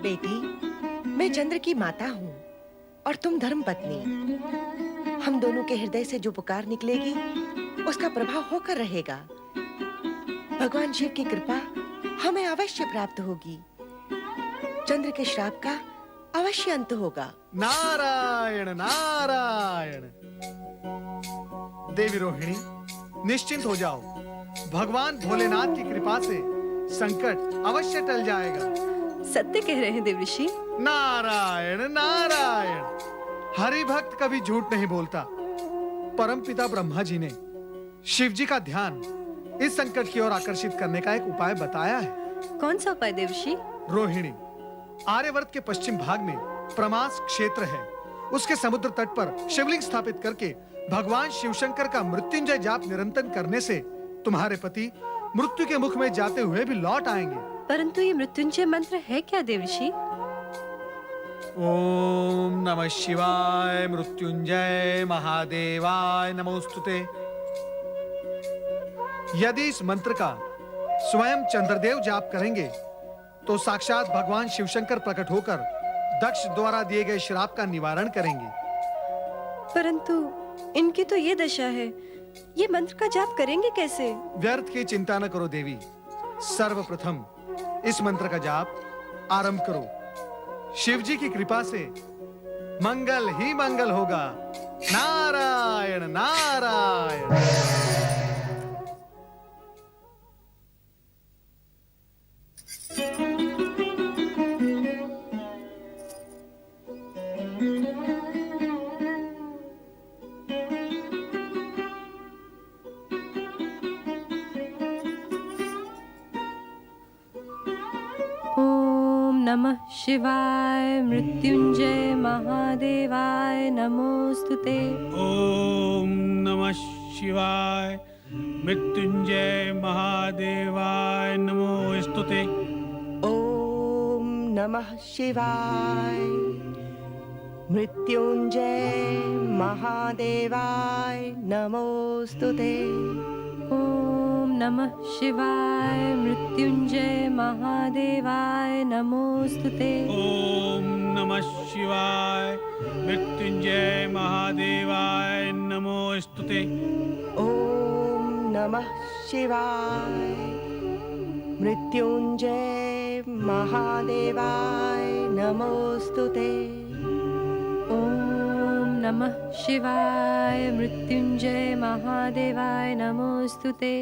बेटी, मैं चंद्र की माता हूँ और तुम धर्म पत्नी। हम दोनों के हृदय से जो पुकार निकलेगी उसका प्रभाव होकर रहेगा। भगवान शिव की कृपा हमें अवश्य प्राप्त होगी। चंद्र के श्राप का अवश्य अंत होगा। नारायण नारायण। देवी रोहिणी, निश्चिंत हो जाओ। भगवान भोलेनाथ की कृपा से संकट अवश्य टल जाएगा। सत्य कह रहे हैं देवऋषि। नारायण नारायण। हरि भक्त कभी झूठ नहीं बोलता। परम पिता ब्रह्मा जी ने शिव जी का ध्यान इस संकट की ओर आकर्षित करने का एक उपाय बताया है। कौन सा उपाय देवऋषि? रोहिणी, आर्यवर्त के पश्चिम भाग में प्रमास क्षेत्र है। उसके समुद्र तट पर शिवलिंग स्थापित करके भगवान शिवशंकर का मृत्युंजय जाप निरंतर करने से तुम्हारे पति मृत्यु के मुख में जाते हुए भी लौट आएंगे। परंतु ये मृत्युंजय मंत्र है क्या देवऋषि? ओम नमः शिवाय मृत्युंजय महादेवाय नमोस्तुते। यदि इस मंत्र का स्वयं चंद्रदेव जाप करेंगे तो साक्षात भगवान शिवशंकर प्रकट होकर दक्ष द्वारा दिए गए श्राप का निवारण करेंगे। परंतु इनकी तो ये दशा है, ये मंत्र का जाप करेंगे कैसे? व्यर्थ की चिंता न करो देवी। सर्वप्रथम इस मंत्र का जाप आरंभ करो। शिव जी की कृपा से मंगल ही मंगल होगा। नारायण नारायण। नमः शिवाय मृत्युंजय महादेवाय नमोस्तुते। ओम नमः शिवाय मृत्युंजय महादेवाय नमोस्तुते। ओम नमः शिवाय मृत्युंजय महादेवाय नमोस्तुते। ओम नमः शिवाय मृत्युंजय महादेवाय नमोस्तुते। ओम नमः शिवाय मृत्युंजय महादेवाय नमोस्तुते। ओम नमः शिवाय मृत्युंजय महादेवाय नमोस्तुते। ओम नमः शिवाय मृत्युंजय महादेवाय नमोस्तुते।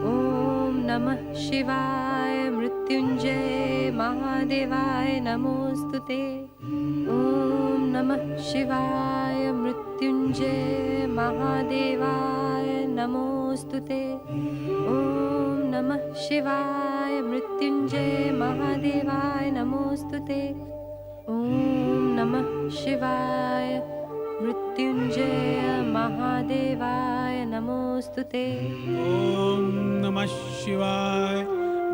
ओम नमः शिवाय मृत्युंजय महादेवाय नमोस्तुते। ओम नमः शिवाय मृत्युंजय महादेवाय नमोस्तुते। ओम नमः शिवाय मृत्युंजय महादेवाय नमोस्तुते। ओम नमः शिवाय मृत्युंजय महादेवाय नमोस्तुते। ओम नमः शिवाय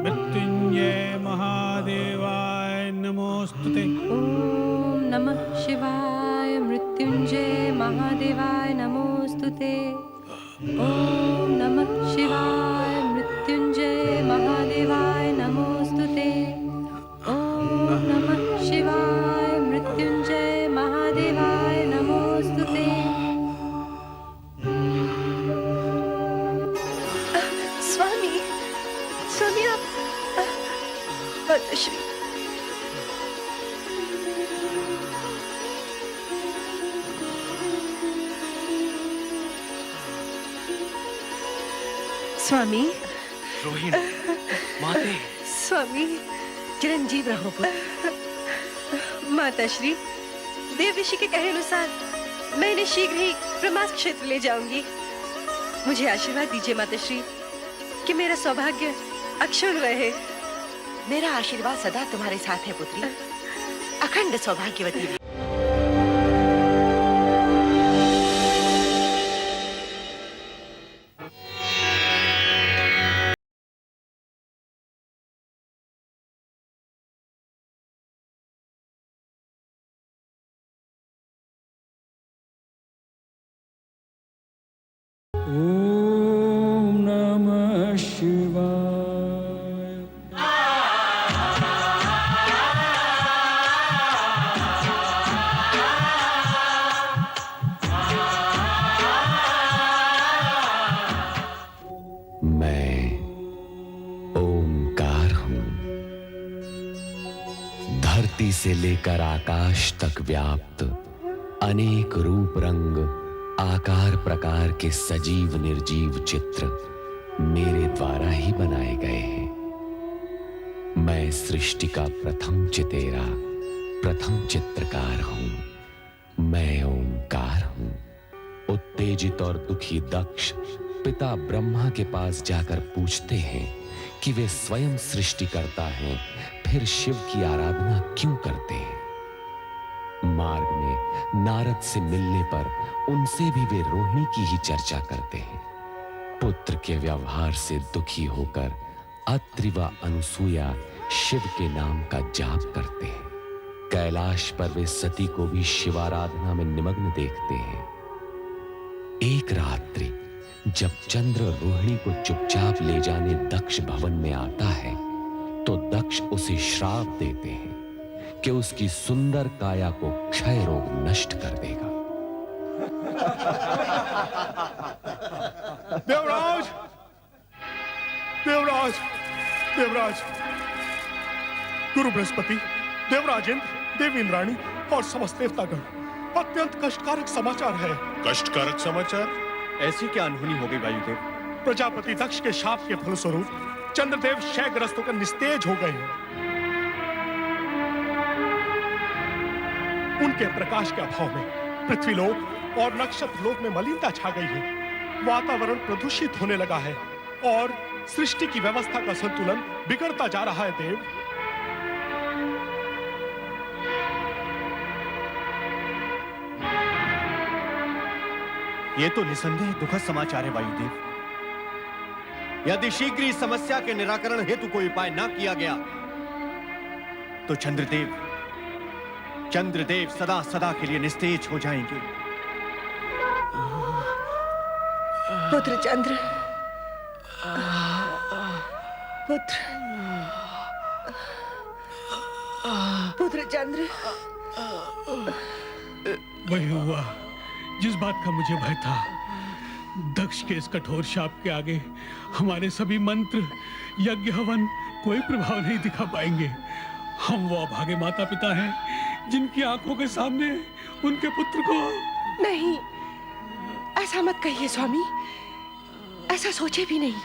मृत्युंजय महादेवाय नमोस्तुते। ओम नमः शिवाय मृत्युंजय महादेवाय नमोस्तुते। ओम नमः शिवाय मृत्युंजय महादेवाय नमोस्तुते। ओम नमः शिवाय मृत्युंजय महादेवाय नमोस्तुते। स्वामी, स्वामी आप श्री स्वामी। रोहिणी, माते। स्वामी, चिरंजीव रहो पुत्र। माता श्री, देव ऋषि के कहे अनुसार मैं इन्हें शीघ्र ही प्रमास क्षेत्र ले जाऊंगी। मुझे आशीर्वाद दीजिए माता श्री कि मेरा सौभाग्य अक्षुण्ण रहे। मेरा आशीर्वाद सदा तुम्हारे साथ है पुत्री। अखंड सौभाग्यवती रहे। ओम नमः शिवाय। धरती से लेकर आकाश तक व्याप्त अनेक रूप रंग आकार प्रकार के सजीव निर्जीव चित्र मेरे द्वारा ही बनाए गए हैं। मैं सृष्टि का प्रथम चितेरा, प्रथम चित्रकार हूं। मैं ओंकार हूं। उत्तेजित और दुखी दक्ष पिता ब्रह्मा के पास जाकर पूछते हैं कि वे स्वयं सृष्टि करता हैं, फिर शिव की आराधना क्यों करते हैं। मार्ग में नारद से मिलने पर उनसे भी वे रोहिणी की ही चर्चा करते हैं। पुत्र के व्यवहार से दुखी होकर अत्रि व अनुसूया शिव के नाम का जाप करते हैं। कैलाश पर वे सती को भी शिवाराधना में निमग्न देखते हैं। एक रात्रि जब चंद्र रोहिणी को चुपचाप ले जाने दक्ष भवन में आता है तो दक्ष उसे श्राप देते हैं कि उसकी सुंदर काया को क्षय रोग नष्ट कर देगा। देवराज, देवराज, देवराज, गुरु बृहस्पति, देवराज इंद्र, देवी इंद्राणी और समस्त देवतागण, अत्यंत कष्टकारक समाचार है। कष्टकारक समाचार? ऐसी क्या अनहोनी हो गई वायुदेव? प्रजापति दक्ष के शाप के फलस्वरूप चंद्रदेव क्षयग्रस्त होकर निस्तेज हो गए हैं। उनके प्रकाश के अभाव में पृथ्वीलोक और नक्षत्र लोक में मलिनता छा गई है। वातावरण प्रदूषित होने लगा है और सृष्टि की व्यवस्था का संतुलन बिगड़ता जा रहा है। देव, ये तो निसंदेह दुखद समाचार है वायुदेव। यदि शीघ्र इस समस्या के निराकरण हेतु कोई उपाय न किया गया तो चंद्रदेव सदा सदा के लिए निस्तेज हो जाएंगे। पुत्र चंद्र, पुत्र चंद्र। वही हुआ जिस बात का मुझे भय था। दक्ष के इस कठोर शाप के आगे हमारे सभी मंत्र, यज्ञ, हवन कोई प्रभाव नहीं दिखा पाएंगे। हम वो अभागे माता पिता हैं जिनकी आंखों के सामने उनके पुत्र को। नहीं, ऐसा मत कहिए स्वामी, ऐसा सोचे भी नहीं।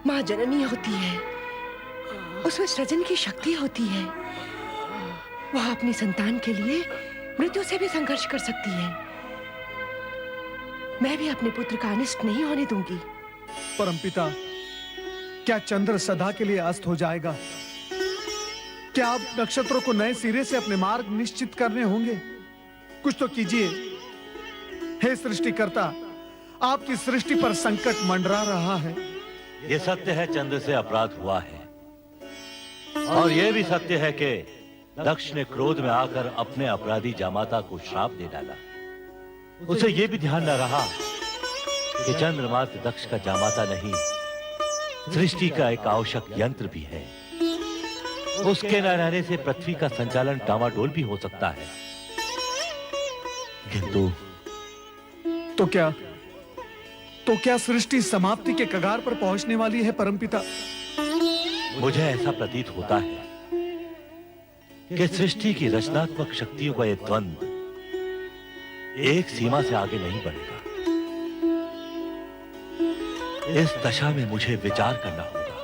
माँ जननी होती है, उसमें सृजन की शक्ति होती है। वह अपनी संतान के लिए मृत्यु से भी संघर्ष कर सकती है। मैं भी अपने पुत्र का अनिष्ट नहीं होने दूंगी। परमपिता, क्या चंद्र सदा के लिए अस्त हो जाएगा? क्या आप नक्षत्रों को नए सिरे से अपने मार्ग निश्चित करने होंगे? कुछ तो कीजिए। हे सृष्टिकर्ता, आपकी सृष्टि पर संकट मंडरा रहा है। ये सत्य है, चंद्र से अपराध हुआ है। और यह भी सत्य है कि दक्ष ने क्रोध में आकर अपने अपराधी जामाता को श्राप दे डाला। उसे यह भी ध्यान न रहा कि चंद्र मात्र दक्ष का जामाता नहीं, सृष्टि का एक आवश्यक यंत्र भी है। उसके न रहने से पृथ्वी का संचालन डामाडोल भी हो सकता है। किंतु तो क्या सृष्टि समाप्ति के कगार पर पहुंचने वाली है परमपिता? मुझे ऐसा प्रतीत होता है कि सृष्टि की रचनात्मक शक्तियों का यह द्वंद्व एक सीमा से आगे नहीं बढ़ेगा। इस दशा में मुझे विचार करना होगा।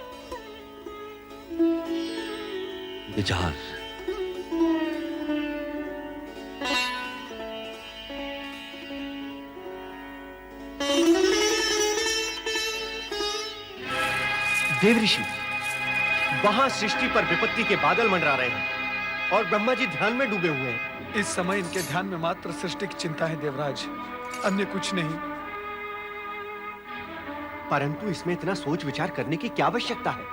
विचार। देव ऋषि, वहां सृष्टि पर विपत्ति के बादल मंडरा रहे हैं और ब्रह्मा जी ध्यान में डूबे हुए हैं। इस समय इनके ध्यान में मात्र सृष्टि की चिंता है देवराज, अन्य कुछ नहीं। परंतु इसमें इतना सोच विचार करने की क्या आवश्यकता है?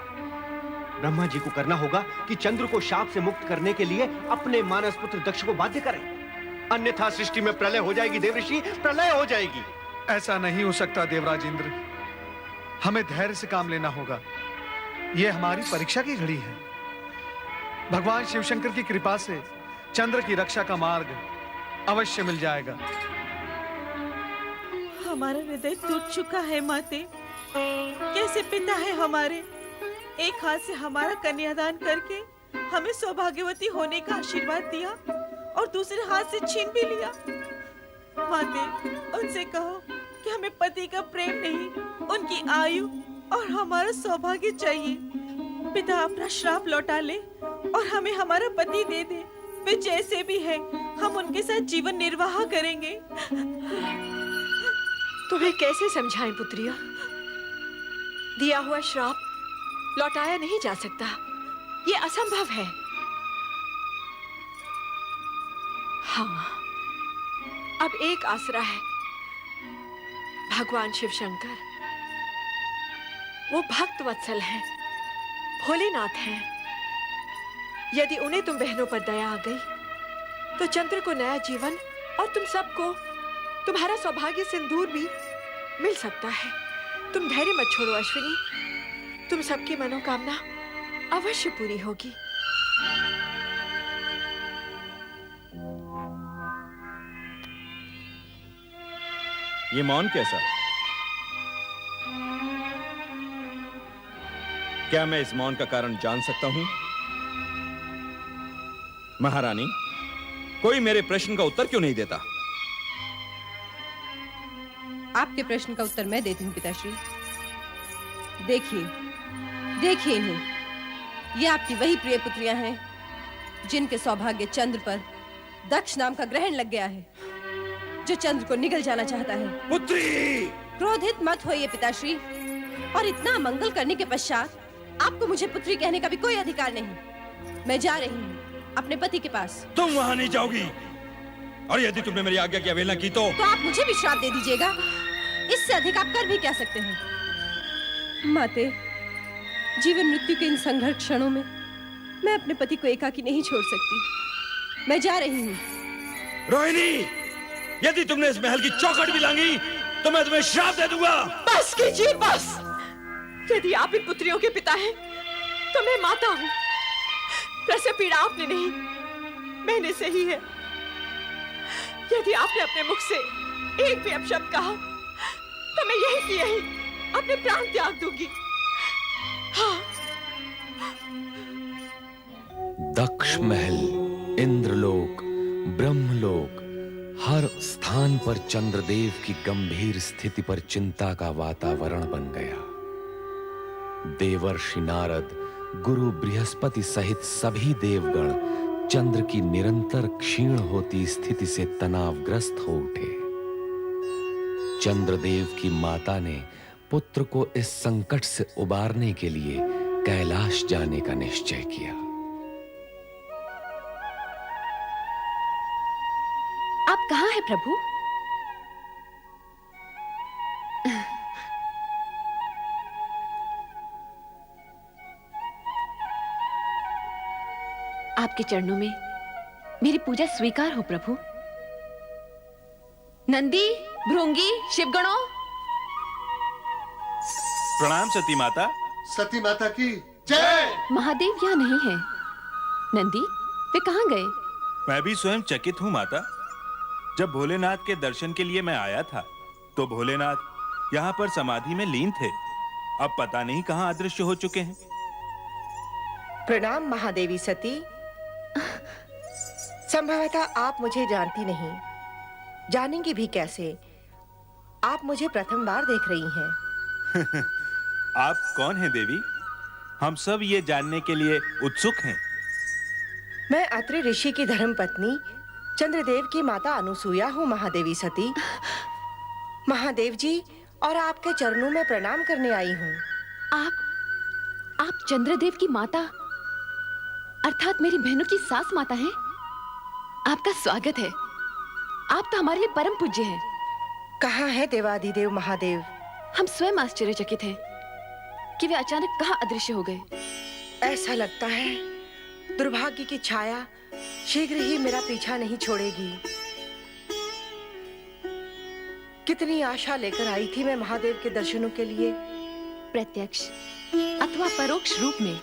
ब्रह्मा जी को करना होगा कि चंद्र को शाप से मुक्त करने के लिए अपने मानस पुत्र दक्ष को बाध्य करें, अन्यथा सृष्टि में प्रलय हो जाएगी। देव ऋषि, प्रलय हो जाएगी। ऐसा नहीं हो सकता देवराज इंद्र, हमें धैर्य से काम लेना होगा। यह हमारी परीक्षा की घड़ी है। भगवान शिवशंकर की कृपा से चंद्र की रक्षा का मार्ग अवश्य मिल जाएगा। हमारा हृदय टूट चुका है माते। कैसे पिता है हमारे, एक हाथ से हमारा कन्यादान करके हमें सौभाग्यवती होने का आशीर्वाद दिया और दूसरे हाथ से छीन भी लिया। माते, उनसे कहो कि हमें पति का प्रेम नहीं, उनकी आयु और हमारा सौभाग्य चाहिए। पिता अपना श्राप लौटा ले और हमें हमारा पति दे दे। वे जैसे भी हैं, हम उनके साथ जीवन निर्वाह करेंगे। तुम्हें कैसे समझाएं पुत्रिया? दिया हुआ श्राप लौटाया नहीं जा सकता, ये असंभव है। हाँ, अब एक आसरा है, भगवान शिव शंकर। वो भक्त वत्सल हैं, भोलेनाथ हैं। यदि उन्हें तुम बहनों पर दया आ गई तो चंद्र को नया जीवन और तुम सबको तुम्हारा सौभाग्य सिंदूर भी मिल सकता है। तुम धैर्य मत छोड़ो अश्विनी, तुम सबकी मनोकामना अवश्य पूरी होगी। ये मौन कैसा? क्या मैं इस मौन का कारण जान सकता हूं? महारानी, कोई मेरे प्रश्न का उत्तर क्यों नहीं देता? आपके प्रश्न का उत्तर मैं देती हूँ पिताश्री। देखिए, देखिए इन्हें। ये आपकी वही प्रिय पुत्रियां हैं जिनके सौभाग्य चंद्र पर दक्ष नाम का ग्रहण लग गया है, जो चंद्र को निगल जाना चाहता है। पुत्री! क्रोधित मत होइए पिताश्री, और इतना मंगल करने के पश्चात आपको मुझे पुत्री कहने का भी कोई अधिकार नहीं। मैं जा रही हूँ अपने पति के पास। तुम वहां नहीं जाओगी, और यदि तुमने मेरी आज्ञा की अवहेलना की तो आप मुझे भी श्राप दे दीजिएगा। इससे अधिक आप कर भी क्या सकते हैं? माते, जीवन मृत्यु के इन संघर्ष क्षणों में मैं अपने पति को एकाकी नहीं छोड़ सकती। मैं जा रही हूँ। रोहिणी, यदि तुमने इस महल की चौखट भी लांगी तो मैं तुम्हें श्राप दे दूंगा। बस कीजिए, बस। यदि आप इन पुत्रियों के पिता हैं तो मैं माता हूँ। प्रसव पीड़ा आपने नहीं, मैंने सही है। यदि आपने अपने मुख से एक भी अपशब्द कहा तो मैं यही की यही अपने प्राण त्याग दूंगी। हाँ। दक्ष महल, इंद्रलोक, ब्रह्मलोक, हर स्थान पर चंद्रदेव की गंभीर स्थिति पर चिंता का वातावरण बन गया। देवर्षि नारद, गुरु बृहस्पति सहित सभी देवगण चंद्र की निरंतर क्षीण होती स्थिति से तनावग्रस्त हो उठे। चंद्रदेव की माता ने पुत्र को इस संकट से उबारने के लिए कैलाश जाने का निश्चय किया। आप कहाँ हैं प्रभु? आपके चरणों में मेरी पूजा स्वीकार हो प्रभु। नंदी, भृंगी, शिवगणों, प्रणाम सती माता। सती माता की जय। महादेव यहाँ नहीं है। नंदी, वे कहाँ गए? मैं भी स्वयं चकित हूँ माता। जब भोलेनाथ के दर्शन के लिए मैं आया था तो भोलेनाथ यहाँ पर समाधि में लीन थे। अब पता नहीं कहाँ अदृश्य हो चुके हैं। प्रणाम महादेवी सती। संभवतः आप मुझे जानती नहीं, जानेंगी भी कैसे? आप मुझे प्रथम बार देख रही हैं। आप कौन हैं देवी? हम सब ये जानने के लिए उत्सुक हैं। मैं अत्रि ऋषि की धर्मपत्नी चंद्रदेव की माता अनुसूया हूँ महादेवी सती। महादेव जी और आपके चरणों में प्रणाम करने आई हूँ। आप चंद्रदेव की माता अर्थात मेरी बहनों की सास माता हैं? आपका स्वागत है। आप तो हमारे लिए परम पूज्य हैं। कहाँ है देवाधिदेव महादेव? हम स्वयं आश्चर्यचकित हैं कि वे अचानक कहाँ अदृश्य हो गए। ऐसा लगता है दुर्भाग्य की छाया शीघ्र ही मेरा पीछा नहीं छोड़ेगी। कितनी आशा लेकर आई थी मैं महादेव के दर्शनों के लिए। प्रत्यक्ष अथवा परोक्ष रूप में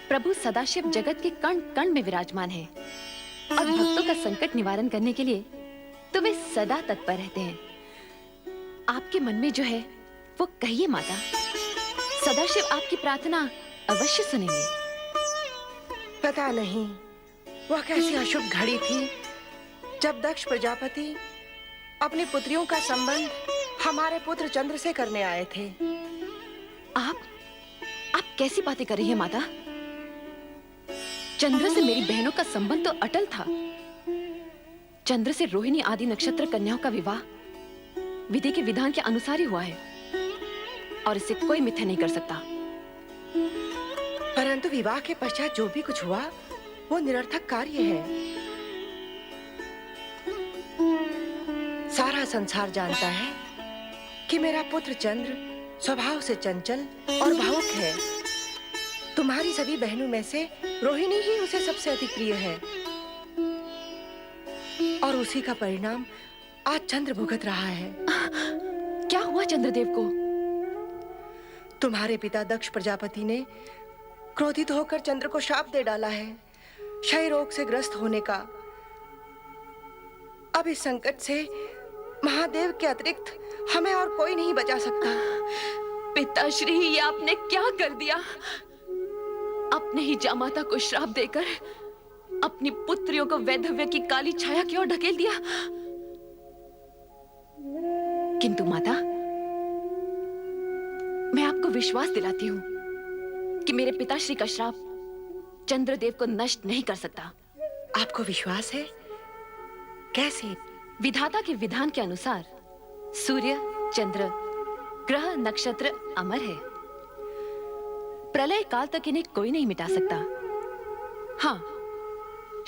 प्रभु सदाशिव जगत के कण कण में विराजमान है और भक्तों का संकट निवारण करने के लिए तो वे सदा तत्पर रहते हैं। आपके मन में जो है वो कहिए माता। सदाशिव आपकी प्रार्थना अवश्य सुनेंगे। पता नहीं वह कैसी अशुभ घड़ी थी जब दक्ष प्रजापति अपनी पुत्रियों का संबंध हमारे पुत्र चंद्र से करने आए थे। आप कैसी बातें कर रही हैं माता? चंद्र से मेरी बहनों का संबंध तो अटल था। चंद्र से रोहिणी आदि नक्षत्र कन्याओं का विवाह विधि के विधान के अनुसार ही हुआ है और इसे कोई मिथ्या नहीं कर सकता। परंतु विवाह के पश्चात जो भी कुछ हुआ वो निरर्थक कार्य है। सारा संसार जानता है कि मेरा पुत्र चंद्र स्वभाव से चंचल और भावुक है। तुम्हारी सभी बहनों में से रोहिणी ही उसे सबसे अधिक प्रिय है और उसी का परिणाम आज चंद्र भुगत रहा है। क्या हुआ चंद्रदेव को? तुम्हारे पिता दक्ष प्रजापति ने क्रोधित होकर चंद्र को शाप दे डाला है क्षय रोग से ग्रस्त होने का। अब इस संकट से महादेव के अतिरिक्त हमें और कोई नहीं बचा सकता। पिताश्री, ये आपने क्या कर दिया? अपने ही जामाता को श्राप देकर अपनी पुत्रियों को वैधव्य की काली छाया की ओर ढकेल दिया। किंतु माता, मैं आपको विश्वास दिलाती हूँ कि मेरे पिताश्री का श्राप चंद्रदेव को नष्ट नहीं कर सकता। आपको विश्वास है? कैसे? विधाता के विधान के अनुसार सूर्य, चंद्र, ग्रह, नक्षत्र अमर है। प्रलय काल तक इन्हें कोई नहीं मिटा सकता। हाँ,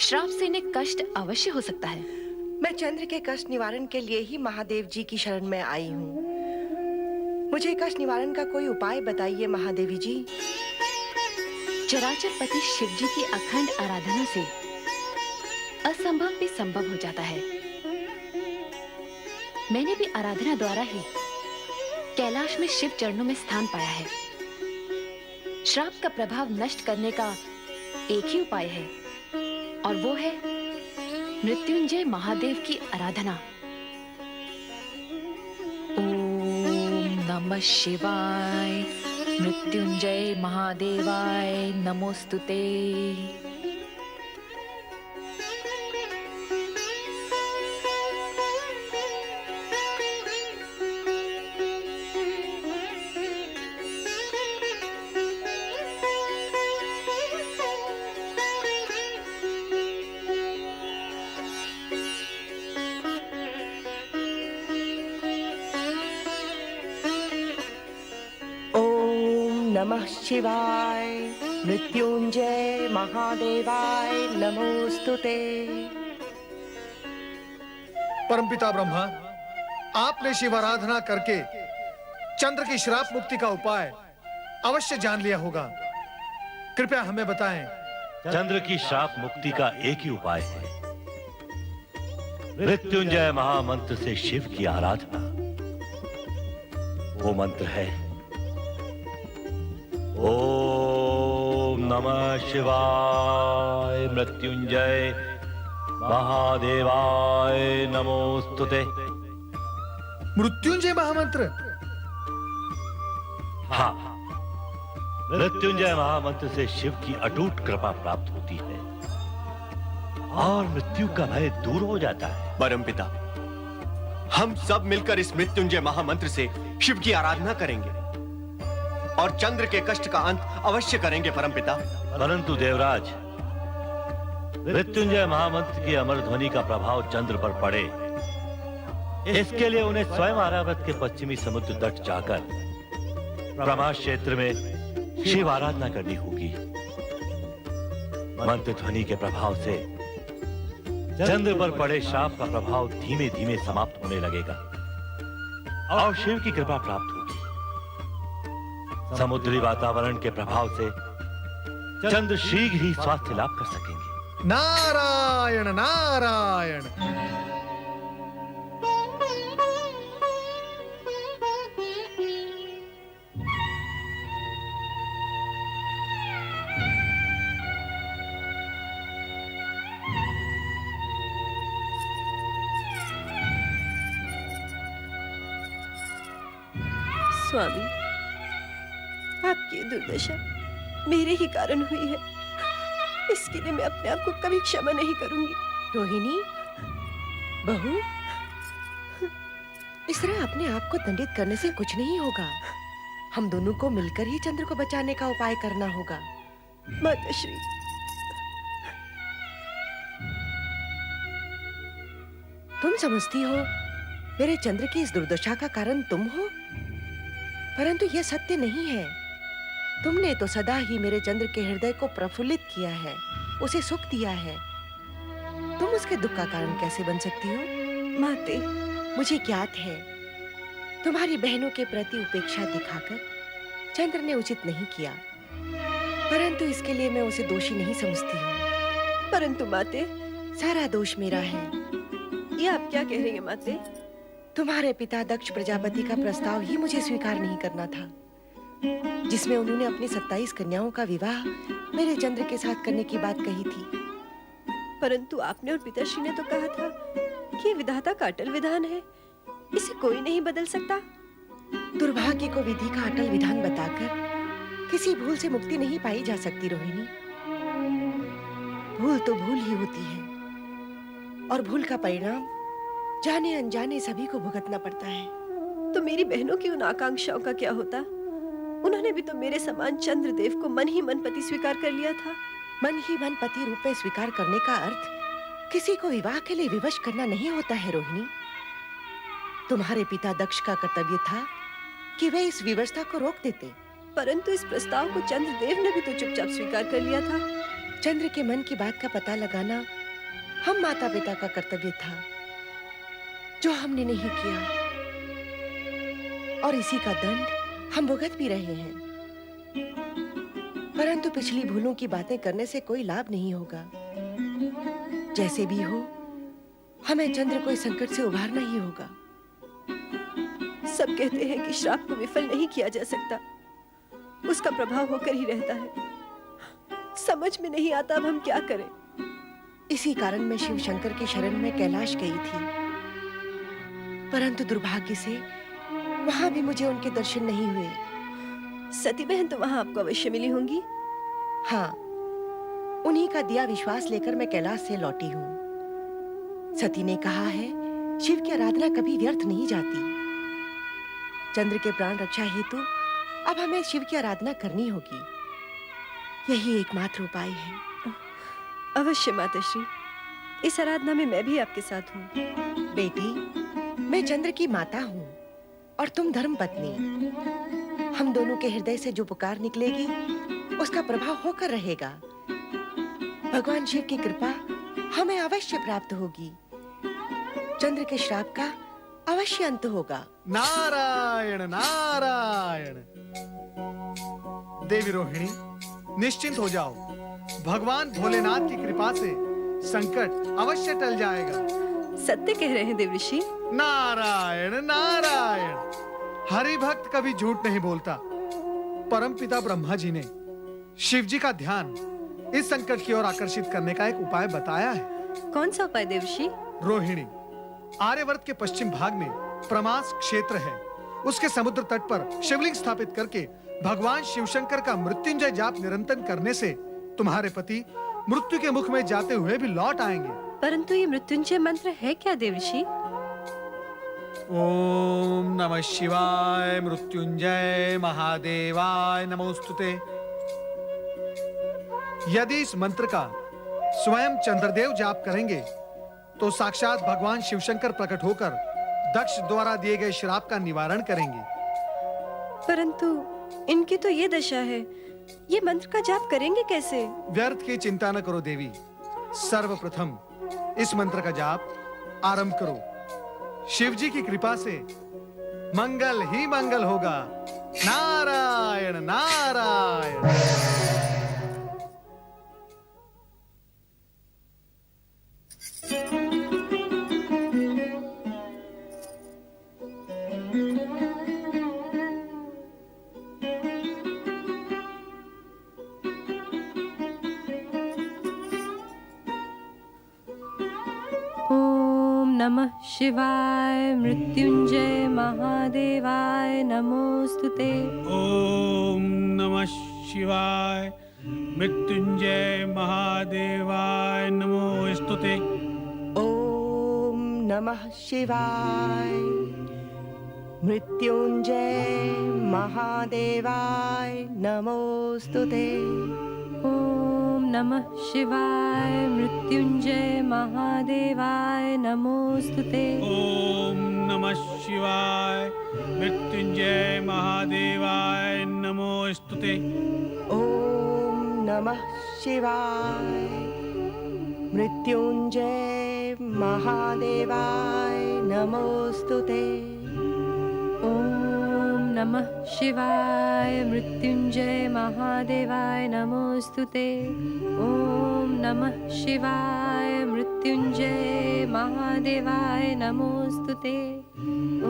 श्राप से इन्हें कष्ट अवश्य हो सकता है। मैं चंद्र के कष्ट निवारण के लिए ही महादेव जी की शरण में आई हूँ। मुझे कष्ट निवारण का कोई उपाय बताइए महादेवी जी। चराचर पति शिव जी की अखंड आराधना से असंभव भी संभव हो जाता है। मैंने भी आराधना द्वारा ही कैलाश में शिव चरणों में स्थान पाया है। श्राप का प्रभाव नष्ट करने का एक ही उपाय है और वो है मृत्युंजय महादेव की आराधना। ओम नमः शिवाय, मृत्युंजय महादेवाय नमोस्तुते। नमः शिवाय, मृत्युंजय महादेवाय नमोस्तुते। परमपिता ब्रह्मा, आपने शिव आराधना करके चंद्र की श्राप मुक्ति का उपाय अवश्य जान लिया होगा। कृपया हमें बताएं। चंद्र की श्राप मुक्ति का एक ही उपाय है, मृत्युंजय महामंत्र से शिव की आराधना। वो मंत्र है ओम नमः शिवाय, मृत्युंजय महादेवाय नमोस्तुते। मृत्युंजय महामंत्र? हाँ, मृत्युंजय महामंत्र से शिव की अटूट कृपा प्राप्त होती है और मृत्यु का भय दूर हो जाता है। परमपिता, हम सब मिलकर इस मृत्युंजय महामंत्र से शिव की आराधना करेंगे और चंद्र के कष्ट का अंत अवश्य करेंगे परमपिता। परंतु देवराज, मृत्युंजय महामंत्र की अमर ध्वनि का प्रभाव चंद्र पर पड़े, इसके लिए उन्हें स्वयं आर्यावर्त के पश्चिमी समुद्र तट जाकर प्रमास क्षेत्र में शिव आराधना करनी होगी। मंत्र ध्वनि के प्रभाव से चंद्र पर पड़े श्राप का प्रभाव धीमे धीमे समाप्त होने लगेगा और शिव की कृपा प्राप्त होगी। समुद्री वातावरण के प्रभाव से चंद्र शीघ्र ही स्वास्थ्य लाभ कर सकेंगे। नारायण नारायण। स्वामी, आपकी दुर्दशा मेरे ही कारण हुई है। इसके लिए मैं अपने आप को कभी क्षमा नहीं करूंगी। रोहिणी, बहू, इस तरह अपने आप को दंडित करने से कुछ नहीं होगा। हम दोनों को मिलकर ही चंद्र को बचाने का उपाय करना होगा। माताश्री, तुम समझती हो मेरे चंद्र की इस दुर्दशा का कारण तुम हो, परंतु यह सत्य नहीं है। तुमने तो सदा ही मेरे चंद्र के हृदय को प्रफुल्लित किया है, उसे सुख दिया है। तुम उसके दुख का कारण कैसे बन सकती हो? माते, मुझे ज्ञात है तुम्हारी बहनों के प्रति उपेक्षा दिखाकर चंद्र ने उचित नहीं किया, परंतु इसके लिए मैं उसे दोषी नहीं समझती हूँ। परंतु माते, सारा दोष मेरा है। ये आप क्या कह रही हैं माते? तुम्हारे पिता दक्ष प्रजापति का प्रस्ताव ही मुझे स्वीकार नहीं करना था, जिसमें उन्होंने अपनी 27 कन्याओं का विवाह मेरे चंद्र के साथ करने की बात कही थी। परंतु आपने और पिताश्री ने तो कहा था कि ये विधाता का अटल विधान है, इसे कोई नहीं बदल सकता। दुर्भाग्य को विधि का अटल विधान बताकर किसी भूल से मुक्ति नहीं पाई जा सकती रोहिणी। भूल तो भूल ही होती है, और भूल का परिणाम जाने अनजाने सभी को भुगतना पड़ता है। तो मेरी बहनों की उन आकांक्षाओं का क्या होता? उन्होंने भी तो मेरे समान चंद्रदेव को मन ही मन पति स्वीकार कर लिया था। मन ही मन पति रूप में स्वीकार करने का अर्थ किसी को विवाह के लिए विवश करना नहीं होता है रोहिणी। तुम्हारे पिता दक्ष का कर्तव्य था कि वे इस विवशता को रोक देते, परंतु इस प्रस्ताव को चंद्रदेव ने भी तो चुपचाप स्वीकार कर लिया था। चंद्र के मन की बात का पता लगाना हम माता पिता का कर्तव्य था, जो हमने नहीं किया, और इसी का दंड हम भुगत भी रहे हैं। परंतु पिछली भूलों की बातें करने से कोई लाभ नहीं होगा। जैसे भी हो, हमें चंद्र को इस संकट से उभारना ही होगा। सब कहते हैं कि श्राप को विफल नहीं किया जा सकता, उसका प्रभाव होकर ही रहता है। समझ में नहीं आता अब हम क्या करें। इसी कारण मैं शिव शंकर की शरण में कैलाश गई थी, परंतु दुर्भाग्य से वहां भी मुझे उनके दर्शन नहीं हुए। सती बहन तो वहां आपको अवश्य मिली होंगी। हाँ, उन्हीं का दिया विश्वास लेकर मैं कैलाश से लौटी हूँ। सती ने कहा है, शिव की आराधना कभी व्यर्थ नहीं जाती। चंद्र के प्राण रक्षा हेतु अब हमें शिव की आराधना करनी होगी। यही एकमात्र उपाय है। अवश्य माताश्री, इस आराधना में मैं भी आपके साथ हूँ। बेटी, मैं चंद्र की माता हूँ और तुम धर्म पत्नी। हम दोनों के हृदय से जो पुकार निकलेगी उसका प्रभाव होकर रहेगा। भगवान शिव की कृपा हमें अवश्य प्राप्त होगी। चंद्र के श्राप का अवश्य अंत होगा। नारायण नारायण। देवी रोहिणी, निश्चिंत हो जाओ। भगवान भोलेनाथ की कृपा से संकट अवश्य टल जाएगा। सत्य कह रहे हैं देवऋषि। नारायण नारायण। हरि भक्त कभी झूठ नहीं बोलता। परम पिता ब्रह्मा जी ने शिव जी का ध्यान इस संकट की ओर आकर्षित करने का एक उपाय बताया है। कौन सा उपाय देवऋषि? रोहिणी, आर्यवर्त के पश्चिम भाग में प्रमास क्षेत्र है। उसके समुद्र तट पर शिवलिंग स्थापित करके भगवान शिवशंकर का मृत्युंजय जाप निरंतर करने से तुम्हारे पति मृत्यु के मुख में जाते हुए भी लौट आएंगे। परंतु ये मृत्युंजय मंत्र है क्या देवऋषि? ओम नमः शिवाय मृत्युंजय महादेवाय नमोस्तुते। यदि इस मंत्र का स्वयं चंद्रदेव जाप करेंगे तो साक्षात भगवान शिवशंकर प्रकट होकर दक्ष द्वारा दिए गए श्राप का निवारण करेंगे। परंतु इनकी तो ये दशा है, ये मंत्र का जाप करेंगे कैसे? व्यर्थ की चिंता न करो देवी। सर्वप्रथम इस मंत्र का जाप आरंभ करो। शिव जी की कृपा से मंगल ही मंगल होगा। नारायण नारायण। नमः शिवाय मृत्युंजय महादेवाय नमोस्तुते। ओम नमः शिवाय मृत्युंजय महादेवाय नमोस्तुते। ओम नमः शिवाय मृत्युंजय महादेवाय नमोस्तुते। ओम नमः शिवाय मृत्युंजय महादेवाय नमोस्तुते। ओम नमः शिवाय मृत्युंजय महादेवाय नमोस्तुते। ओम नमः शिवाय मृत्युंजय महादेवाय नमोस्तुते। ओम नमः शिवाय मृत्युंजय महादेवाय नमोस्तुते। ओम नमः शिवाय मृत्युंजय महादेवाय नमोस्तुते।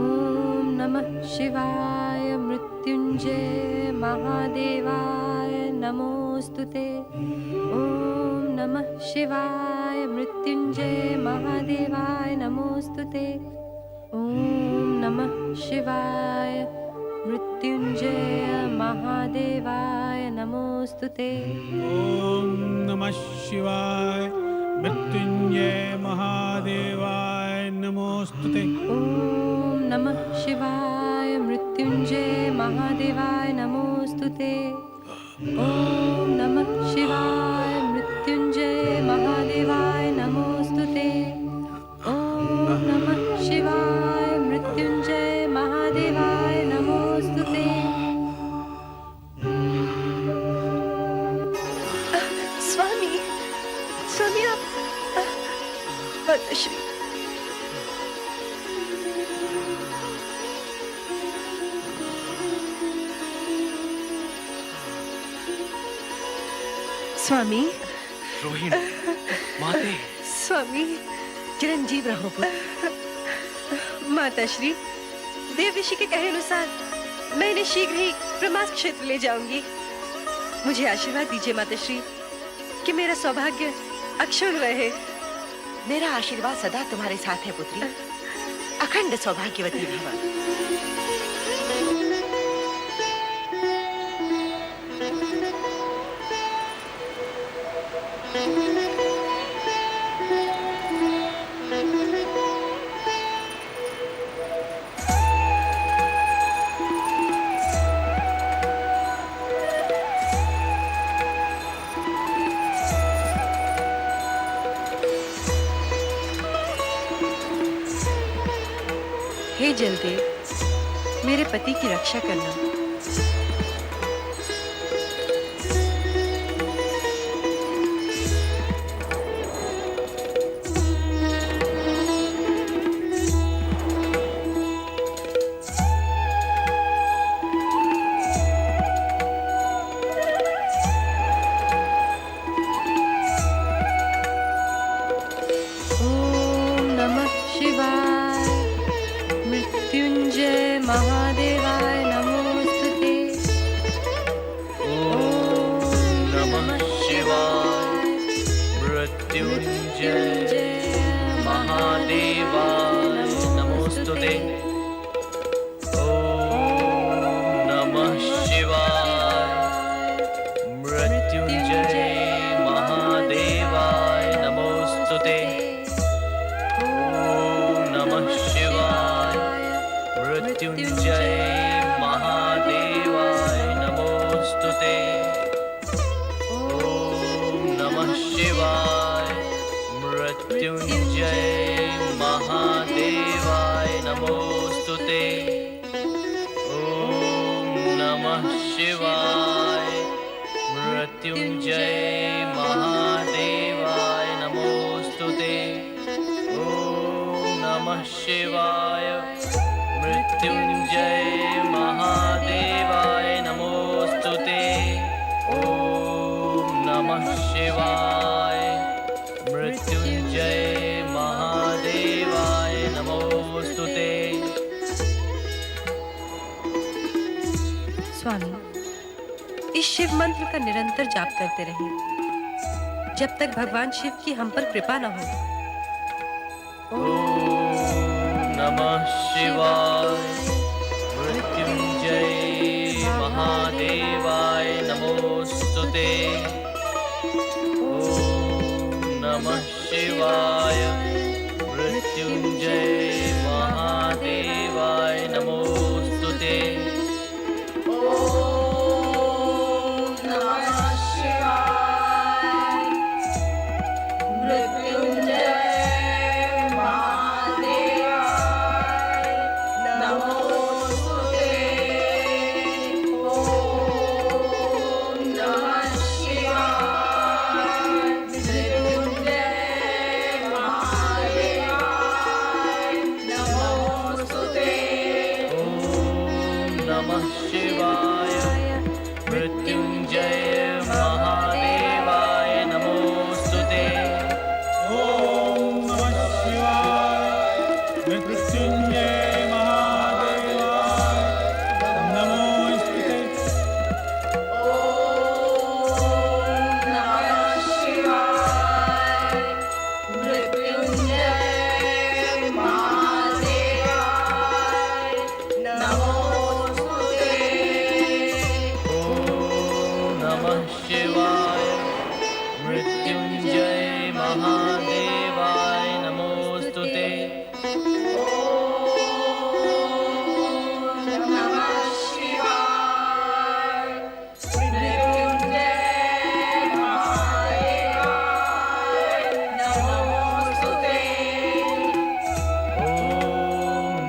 ओम नमः शिवाय मृत्युंजय महादेवाय नमोस्तुते। ओम नमः शिवाय मृत्युंजय महादेवाय नमोस्तुते। ओम नमः शिवाय मृत्युंजय महादेवाय नमोस्तुते। ओम नमः शिवाय मृत्युंजय महादेवाय नमोस्तुते। ओम नमः शिवाय मृत्युंजय महादेवाय नमोस्तुते। ओम नमः शिवाय मृत्युंजय महादेवाय नमोस्तुते। ओम नमः शिवाय मृत्युंजय महादेवाय नमोस्तुते। स्वामी स्वामी आप माताश्री स्वामी रोहिणी माते स्वामी चिरंजीव रहो पुत्र। माताश्री, देव ऋषि के कहे अनुसार मैं इन्हें शीघ्र ही प्रमास क्षेत्र ले जाऊंगी। मुझे आशीर्वाद दीजिए माताश्री कि मेरा सौभाग्य अक्षुण्ण रहे। मेरा आशीर्वाद सदा तुम्हारे साथ है पुत्री। अखंड सौभाग्यवती भव। हे जलदेव, मेरे पति की रक्षा करना। ओम नमः शिवाय मृत्युंजय महादेवाय नमोस्तुते। ओम नमः शिवाय मृत्युंजय महादेवाय नमोस्तुते। ओम नमः शिवाय मृत्युंजय महादेवाय नमोस्तुते। ओम नमः शिवाय मृत्युंजय महादेवाय नमोस्तुते। ओम नमः शिवाय मृत्युंजय महादेवाय नमोस्तुते। ओम नमः शिवाय मृत्युंजय महादेवाय नमोस्तुते। ओम नमः शिवाय मृत्युंजय महादेवाय नमोस्तुते। ओम नमः शिवाय मृत्युंजय महादेवाय नमोस्तुते। स्वामी, इस शिव मंत्र का निरंतर जाप करते रहें जब तक भगवान शिव की हम पर कृपा न हो। ओम नमः शिवाय मृत्युंजय महादेवाय नमो नमोस्तुते। ओम नमः शिवाय। मृत्युंजय महादेवाय नमोस्तुते। ओम नमः शिवाय। मृत्युंजय महादेवाय नमोस्तुते। ओम नमः शिवाय। मृत्युंजय महादेवाय नमोस्तुते। ओम नमः शिवाय। मृत्युंजय महादेवाय नमोस्तुते। ओम नमः शिवाय। मृत्युंजय महादेवाय नमोस्तुते। ओम नमः शिवाय। मृत्युंजय महादेवाय नमोस्तुते। ओम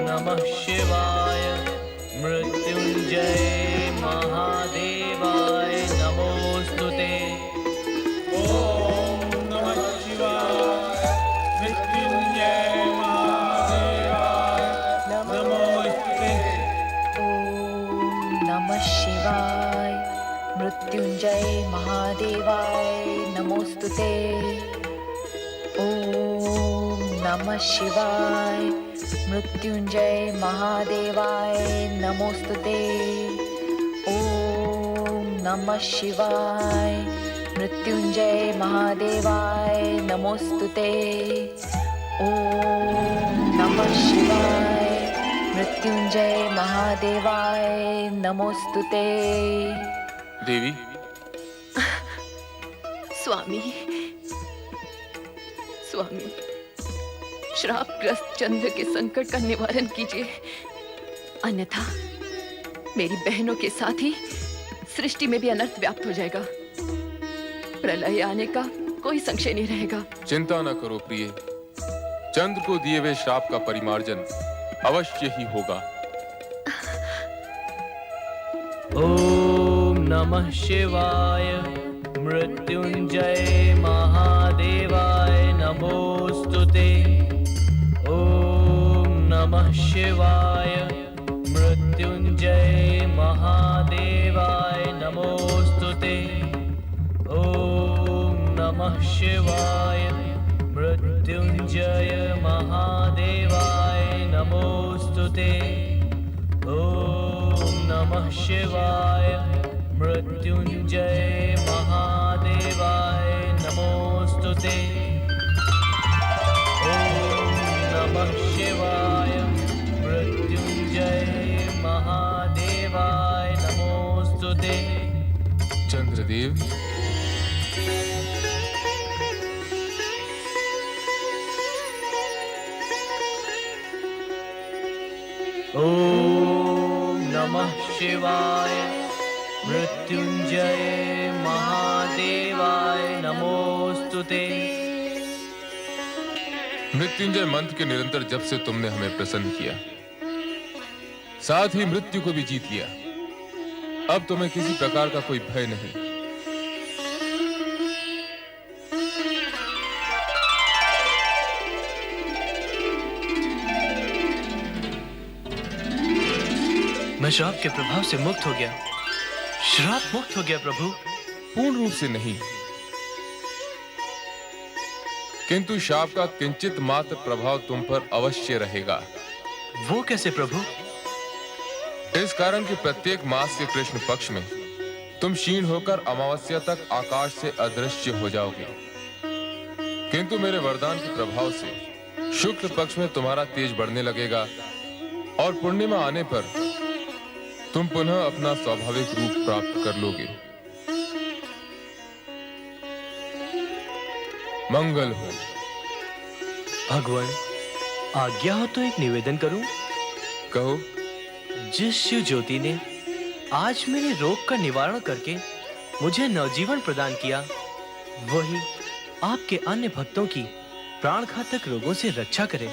नमः शिवाय। मृत्युंजय महादेवाय नमोस्तुते। ओम नमः शिवाय। मृत्युंजय महादेवाय नमोस्तुते। ओम नमः शिवाय। मृत्युंजय महादेवाय नमोस्तुते। ओम नमः शिवाय। मृत्युंजय महादेवाय नमोस्तुते। ओम नमः शिवाय। मृत्युंजय महादेवाय नमोस्तुते। ओम नमः शिवाय। मृत्युंजय महादेवाय नमोस्तुते। ओम नमः शिवाय। मृत्युंजय महादेवाय नमोस्तुते। देवी, स्वामी, स्वामी, श्रापग्रस्त चंद्र के संकट का निवारण कीजिए, अन्यथा मेरी बहनों के साथ ही सृष्टि में भी अनर्थ व्याप्त हो जाएगा। प्रलय आने का कोई संशय नहीं रहेगा। चिंता न करो प्रिय, चंद्र को दिए हुए श्राप का परिमार्जन अवश्य ही होगा। ओम नमः शिवाय। मृत्युंजय महादेवाय नमोस्तुते। ओम नमः शिवाय। मृत्युंजय महादेवाय नमोस्तुते। ओम नमः शिवाय। मृत्युंजय महादेवाय नमोस्तुते। ओम नमः शिवाय। मृत्युंजय महादेवाय नमोस्तुते। ओम नमः शिवाय। मृत्युंजय महादेवाय नमोस्तुते। चंद्रदेव, ओम नमः शिवाय। मृत्युंजय महादेवाय नमोस्तुते। मृत्युंजय मंत्र के निरंतर जप से तुमने हमें प्रसन्न किया, साथ ही मृत्यु को भी जीत लिया। अब तुम्हें किसी प्रकार का कोई भय नहीं। मैं श्राप के प्रभाव से मुक्त हो गया। श्राप मुक्त हो गया प्रभु। पूर्ण रूप से नहीं, किंतु शाप का किंचित मात्र प्रभाव तुम पर अवश्य रहेगा। वो कैसे प्रभु? इस कारण कि प्रत्येक मास के कृष्ण पक्ष में तुम क्षीण होकर अमावस्या तक आकाश से अदृश्य हो जाओगे, किंतु मेरे वरदान के प्रभाव से शुक्ल पक्ष में तुम्हारा तेज बढ़ने लगेगा और पूर्णिमा आने पर तुम पुनः अपना स्वाभाविक रूप प्राप्त कर लोगे। मंगल हो। भगवान, आज्ञा हो तो एक निवेदन करूं? कहो। जिस शिव ज्योति ने आज मेरे रोग का निवारण करके मुझे नवजीवन प्रदान किया, वही आपके अन्य भक्तों की प्राण घातक रोगों से रक्षा करे।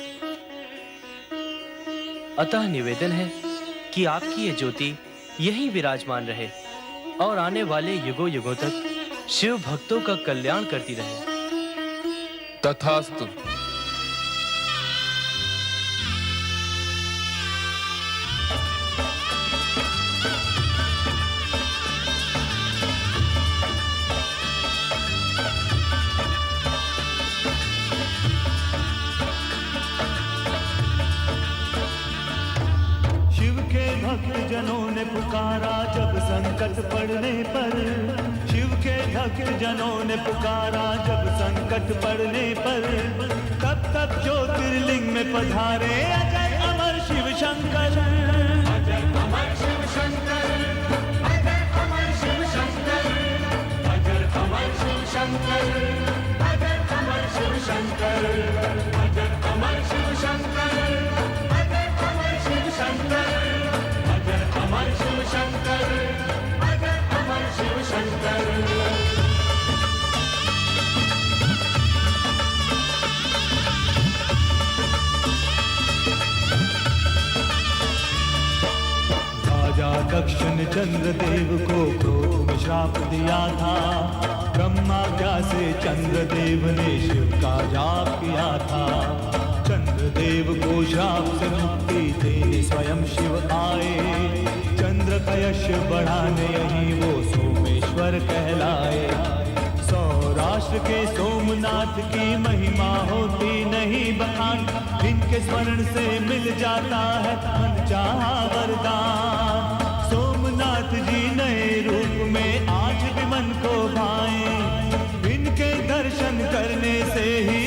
अतः निवेदन है कि आपकी ये ज्योति यहीं विराजमान रहे और आने वाले युगों युगों तक शिव भक्तों का कल्याण करती रहे। तथास्तु। भक्त जनों ने पुकारा जब संकट पड़ने पर, शिव के भक्त जनों ने पुकारा जब संकट पड़ने पर, तब तब ज्योतिर्लिंग में पधारे अजय अमर शिव शंकर। अजय अमर शिव शंकर, अजय अमर शिव शंकर, अजय अमर शिव शंकर, अजय अमर शिव शंकर, अजय अमर शिव शंकर, अजय अमर शिव शंकर, अमर शिव शंकर, अजय अमर शिव शंकर। राजा दक्ष ने चंद्रदेव को क्रोध में श्राप दिया था, ब्रह्माज्ञा से चंद्रदेव ने शिव का जाप किया था। चंद्रदेव को श्राप से मुक्ति देने स्वयं शिव आए, चंद्र का यश बढ़ाने यही वो सोमेश्वर कहलाए। सौराष्ट्र के सोमनाथ की महिमा होती नहीं बखान, इनके स्मरण से मिल जाता है मनचाहा वरदान। सोमनाथ जी नए रूप में आज भी मन को भाए, इनके दर्शन करने से ही